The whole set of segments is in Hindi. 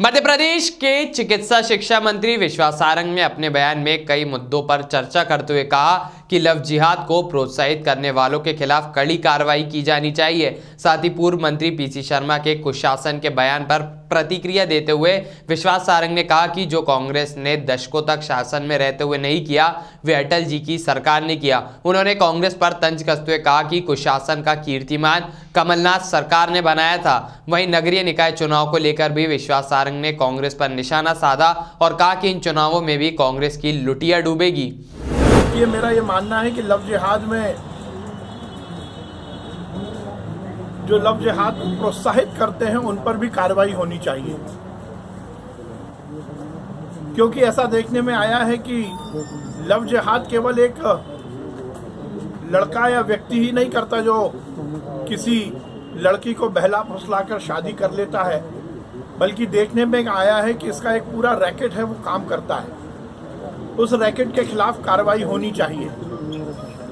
मध्य प्रदेश के चिकित्सा शिक्षा मंत्री विश्वास सारंग ने अपने बयान में कई मुद्दों पर चर्चा करते हुए कहा कि लव जिहाद को प्रोत्साहित करने वालों के खिलाफ कड़ी कार्रवाई की जानी चाहिए। साथ ही पूर्व मंत्री पीसी शर्मा के कुशासन के बयान पर प्रतिक्रिया देते हुए विश्वास सारंग ने कहा कि जो कांग्रेस ने दशकों तक शासन में रहते हुए नहीं किया, वे अटल जी की सरकार ने किया। उन्होंने कांग्रेस पर तंज कसते हुए कहा कि कुशासन का कीर्तिमान कमलनाथ सरकार ने बनाया था। वहीं नगरीय निकाय चुनाव को लेकर भी विश्वास सारंग ने कांग्रेस पर निशाना साधा और कहा कि इन चुनावों में भी कांग्रेस की लुटिया डूबेगी। ये मेरा ये मानना है कि लव जिहाद में जो लव जिहाद को प्रोत्साहित करते हैं उन पर भी कार्रवाई होनी चाहिए, क्योंकि ऐसा देखने में आया है कि लव जिहाद केवल एक लड़का या व्यक्ति ही नहीं करता जो किसी लड़की को बहला फुसलाकर शादी कर लेता है, बल्कि देखने में आया है कि इसका एक पूरा रैकेट है, वो काम करता है। उस रैकेट के खिलाफ कार्रवाई होनी चाहिए।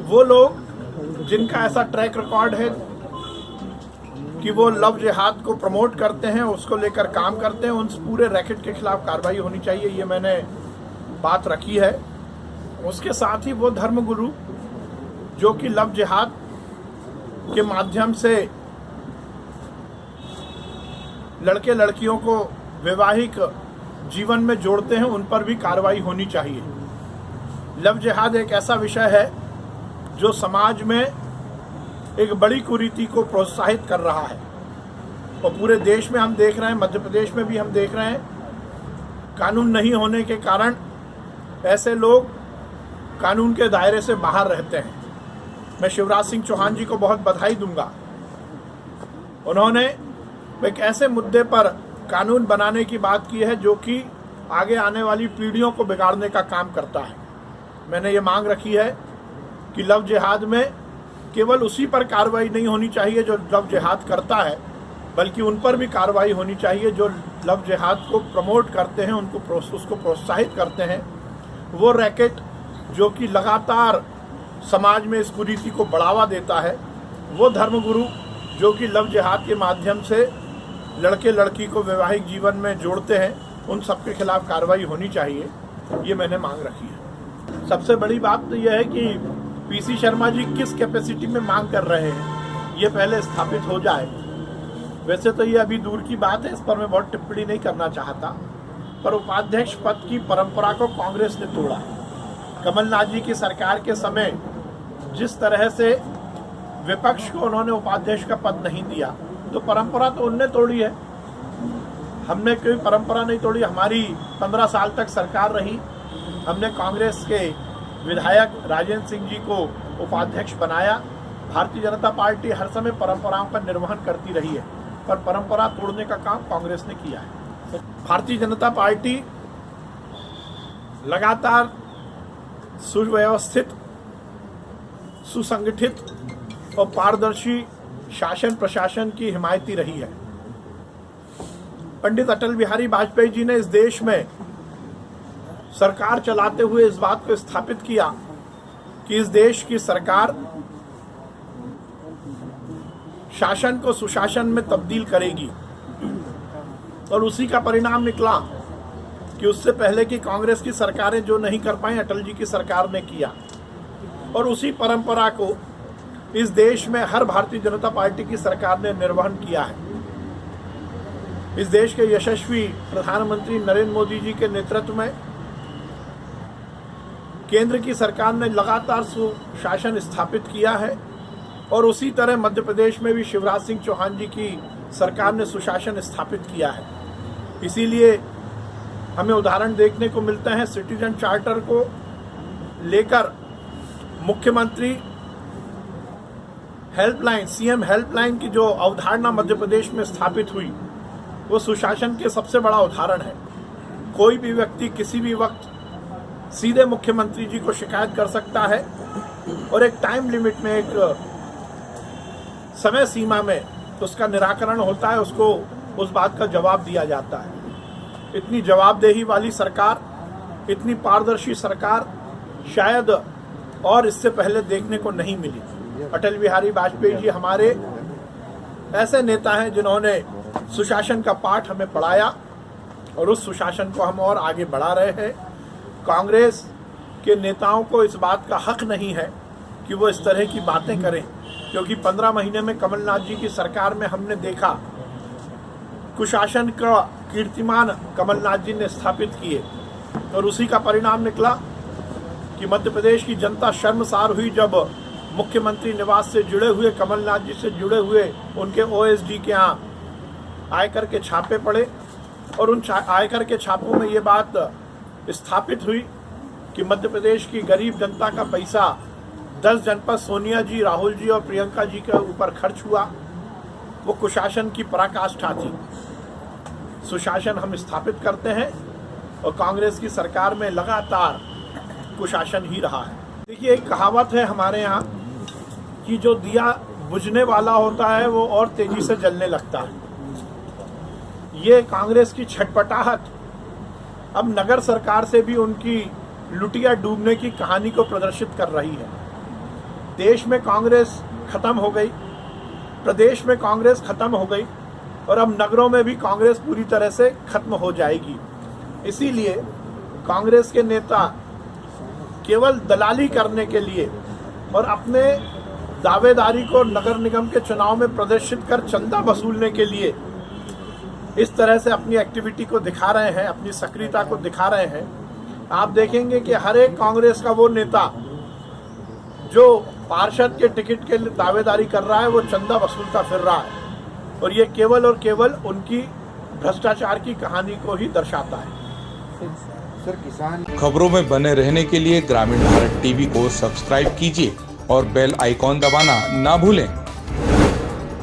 वो लोग जिनका ऐसा ट्रैक रिकॉर्ड है कि वो लव जिहाद को प्रमोट करते हैं, उसको लेकर काम करते हैं, उन पूरे रैकेट के खिलाफ कार्रवाई होनी चाहिए, ये मैंने बात रखी है। उसके साथ ही वो धर्मगुरु जो कि लव जिहाद के माध्यम से लड़के लड़कियों को वैवाहिक जीवन में जोड़ते हैं, उन पर भी कार्रवाई होनी चाहिए। लव जिहाद एक ऐसा विषय है जो समाज में एक बड़ी कुरीति को प्रोत्साहित कर रहा है और पूरे देश में हम देख रहे हैं, मध्य प्रदेश में भी हम देख रहे हैं, कानून नहीं होने के कारण ऐसे लोग कानून के दायरे से बाहर रहते हैं। मैं शिवराज सिंह चौहान जी को बहुत बधाई दूंगा। उन्होंने एक ऐसे मुद्दे पर कानून बनाने की बात की है जो कि आगे आने वाली पीढ़ियों को बिगाड़ने का काम करता है। मैंने ये मांग रखी है कि लव जिहाद में केवल उसी पर कार्रवाई नहीं होनी चाहिए जो लव जिहाद करता है, बल्कि उन पर भी कार्रवाई होनी चाहिए जो लव जिहाद को प्रमोट करते हैं, उसको प्रोत्साहित करते हैं। वो रैकेट जो कि लगातार समाज में इस कुरीति को बढ़ावा देता है, वो धर्मगुरु जो कि लव जिहाद के माध्यम से लड़के लड़की को वैवाहिक जीवन में जोड़ते हैं, उन सब के खिलाफ कार्रवाई होनी चाहिए, ये मैंने मांग रखी है। सबसे बड़ी बात तो यह है कि पीसी शर्मा जी किस कैपेसिटी में मांग कर रहे हैं, ये पहले स्थापित हो जाए। वैसे तो ये अभी दूर की बात है, इस पर मैं बहुत टिप्पणी नहीं करना चाहता, पर उपाध्यक्ष पद की परंपरा को कांग्रेस ने तोड़ा। कमलनाथ जी की सरकार के समय जिस तरह से विपक्ष को उन्होंने उपाध्यक्ष का पद नहीं दिया, तो परंपरा तो उनने तोड़ी है, हमने कोई परंपरा नहीं तोड़ी। हमारी 15 साल तक सरकार रही, हमने कांग्रेस के विधायक राजेंद्र सिंह जी को उपाध्यक्ष बनाया। भारतीय जनता पार्टी हर समय परंपराओं का निर्वहन करती रही है, पर परंपरा तोड़ने का काम कांग्रेस ने किया है। भारतीय जनता पार्टी लगातार सुव्यवस्थित, सुसंगठित और पारदर्शी शासन प्रशासन की हिमायती रही है। पंडित अटल बिहारी वाजपेयी जी ने इस देश में सरकार चलाते हुए इस बात को स्थापित किया कि इस देश की सरकार शासन को सुशासन में तब्दील करेगी, और उसी का परिणाम निकला कि उससे पहले की कांग्रेस की सरकारें जो नहीं कर पाई, अटल जी की सरकार ने किया। और उसी परंपरा को इस देश में हर भारतीय जनता पार्टी की सरकार ने निर्वहन किया है। इस देश के यशस्वी प्रधानमंत्री नरेंद्र मोदी जी के नेतृत्व में केंद्र की सरकार ने लगातार सुशासन स्थापित किया है, और उसी तरह मध्य प्रदेश में भी शिवराज सिंह चौहान जी की सरकार ने सुशासन स्थापित किया है। इसीलिए हमें उदाहरण देखने को मिलते हैं। सिटीजन चार्टर को लेकर मुख्यमंत्री हेल्पलाइन, सीएम हेल्पलाइन की जो अवधारणा मध्य प्रदेश में स्थापित हुई, वो सुशासन के सबसे बड़ा उदाहरण है। कोई भी व्यक्ति किसी भी वक्त सीधे मुख्यमंत्री जी को शिकायत कर सकता है, और एक टाइम लिमिट में, एक समय सीमा में उसका निराकरण होता है, उसको उस बात का जवाब दिया जाता है। इतनी जवाबदेही वाली सरकार, इतनी पारदर्शी सरकार शायद और इससे पहले देखने को नहीं मिली। अटल बिहारी वाजपेयी जी हमारे ऐसे नेता हैं जिन्होंने सुशासन का पाठ हमें पढ़ाया और उस सुशासन को हम और आगे बढ़ा रहे हैं। कांग्रेस के नेताओं को इस बात का हक नहीं है कि वो इस तरह की बातें करें, क्योंकि 15 महीने में कमलनाथ जी की सरकार में हमने देखा कुशासन का कीर्तिमान कमलनाथ जी ने स्थापित किए और उसी का परिणाम निकला कि मध्य प्रदेश की जनता शर्मसार हुई जब मुख्यमंत्री निवास से जुड़े हुए कमलनाथ जी से जुड़े हुए उनके ओएसडी के यहाँ आयकर के छापे पड़े और उन आयकर के छापों में ये बात स्थापित हुई कि मध्य प्रदेश की गरीब जनता का पैसा 10 जनपद सोनिया जी, राहुल जी और प्रियंका जी के ऊपर खर्च हुआ। वो कुशासन की पराकाष्ठा थी। सुशासन हम स्थापित करते हैं और कांग्रेस की सरकार में लगातार कुशासन ही रहा है। देखिए, एक कहावत है हमारे यहाँ कि जो दिया बुझने वाला होता है वो और तेजी से जलने लगता है। ये कांग्रेस की छटपटाहट अब नगर सरकार से भी उनकी लुटिया डूबने की कहानी को प्रदर्शित कर रही है। देश में कांग्रेस खत्म हो गई, प्रदेश में कांग्रेस खत्म हो गई और अब नगरों में भी कांग्रेस पूरी तरह से खत्म हो जाएगी। इसीलिए कांग्रेस के नेता केवल दलाली करने के लिए और अपने दावेदारी को नगर निगम के चुनाव में प्रदर्शित कर चंदा वसूलने के लिए इस तरह से अपनी एक्टिविटी को दिखा रहे हैं, अपनी सक्रियता को दिखा रहे हैं। आप देखेंगे कि हर एक कांग्रेस का वो नेता जो पार्षद के टिकट के लिए दावेदारी कर रहा है वो चंदा वसूलता फिर रहा है और ये केवल और केवल उनकी भ्रष्टाचार की कहानी को ही दर्शाता है। सर, किसान खबरों में बने रहने के लिए ग्रामीण भारत टीवी को सब्सक्राइब कीजिए और बेल आइकॉन दबाना ना भूलें।